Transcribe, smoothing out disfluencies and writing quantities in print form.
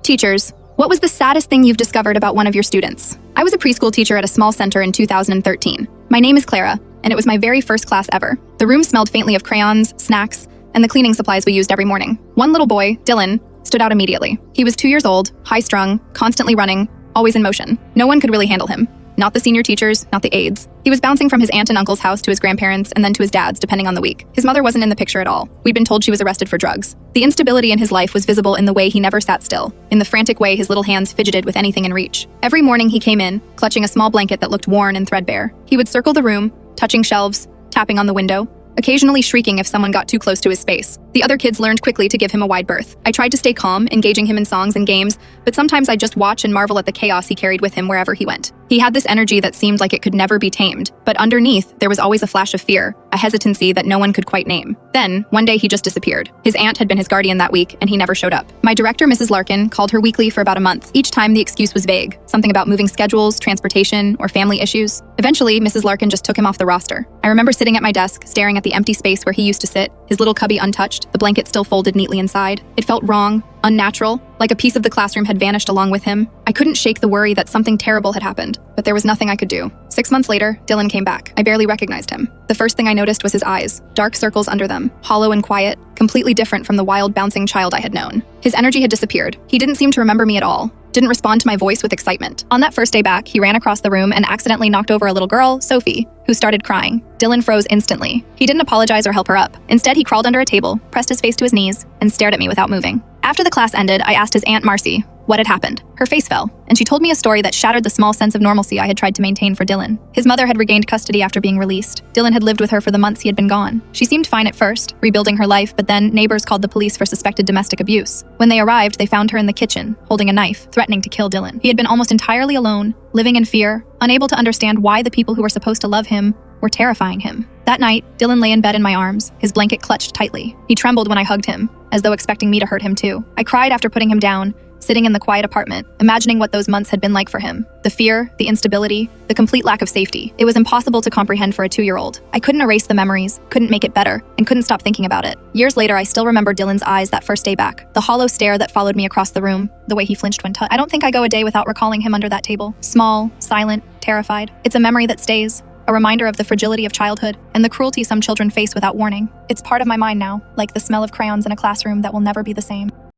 Teachers, what was the saddest thing you've discovered about one of your students? I was a preschool teacher at a small center in 2013. My name is Clara, and it was my very first class ever. The room smelled faintly of crayons, snacks, and the cleaning supplies we used every morning. One little boy, Dylan, stood out immediately. He was 2 years old, high-strung, constantly running, always in motion. No one could really handle him. Not the senior teachers, not the aides. He was bouncing from his aunt and uncle's house to his grandparents and then to his dad's, depending on the week. His mother wasn't in the picture at all. We'd been told she was arrested for drugs. The instability in his life was visible in the way he never sat still, in the frantic way his little hands fidgeted with anything in reach. Every morning he came in, clutching a small blanket that looked worn and threadbare. He would circle the room, touching shelves, tapping on the window, occasionally shrieking if someone got too close to his space. The other kids learned quickly to give him a wide berth. I tried to stay calm, engaging him in songs and games, but sometimes I'd just watch and marvel at the chaos he carried with him wherever he went. He had this energy that seemed like it could never be tamed, but underneath, there was always a flash of fear, a hesitancy that no one could quite name. Then, one day he just disappeared. His aunt had been his guardian that week, and he never showed up. My director, Mrs. Larkin, called her weekly for about a month. Each time the excuse was vague, something about moving schedules, transportation, or family issues. Eventually, Mrs. Larkin just took him off the roster. I remember sitting at my desk, staring at the empty space where he used to sit, his little cubby untouched, the blanket still folded neatly inside. It felt wrong, unnatural, like a piece of the classroom had vanished along with him. I couldn't shake the worry that something terrible had happened, but there was nothing I could do. 6 months later, Dylan came back. I barely recognized him. The first thing I noticed was his eyes, dark circles under them, hollow and quiet, completely different from the wild, bouncing child I had known. His energy had disappeared. He didn't seem to remember me at all, didn't respond to my voice with excitement. On that first day back, he ran across the room and accidentally knocked over a little girl, Sophie, who started crying. Dylan froze instantly. He didn't apologize or help her up. Instead, he crawled under a table, pressed his face to his knees, and stared at me without moving. After the class ended, I asked his Aunt Marcy what had happened. Her face fell, and she told me a story that shattered the small sense of normalcy I had tried to maintain for Dylan. His mother had regained custody after being released. Dylan had lived with her for the months he had been gone. She seemed fine at first, rebuilding her life, but then neighbors called the police for suspected domestic abuse. When they arrived, they found her in the kitchen, holding a knife, threatening to kill Dylan. He had been almost entirely alone, living in fear, unable to understand why the people who were supposed to love him were terrifying him. That night, Dylan lay in bed in my arms, his blanket clutched tightly. He trembled when I hugged him, as though expecting me to hurt him too. I cried after putting him down, sitting in the quiet apartment, imagining what those months had been like for him. The fear, the instability, the complete lack of safety. It was impossible to comprehend for a 2-year-old. I couldn't erase the memories, couldn't make it better, and couldn't stop thinking about it. Years later, I still remember Dylan's eyes that first day back, the hollow stare that followed me across the room, the way he flinched when touched. I don't think I go a day without recalling him under that table. Small, silent, terrified. It's a memory that stays, a reminder of the fragility of childhood and the cruelty some children face without warning. It's part of my mind now, like the smell of crayons in a classroom that will never be the same.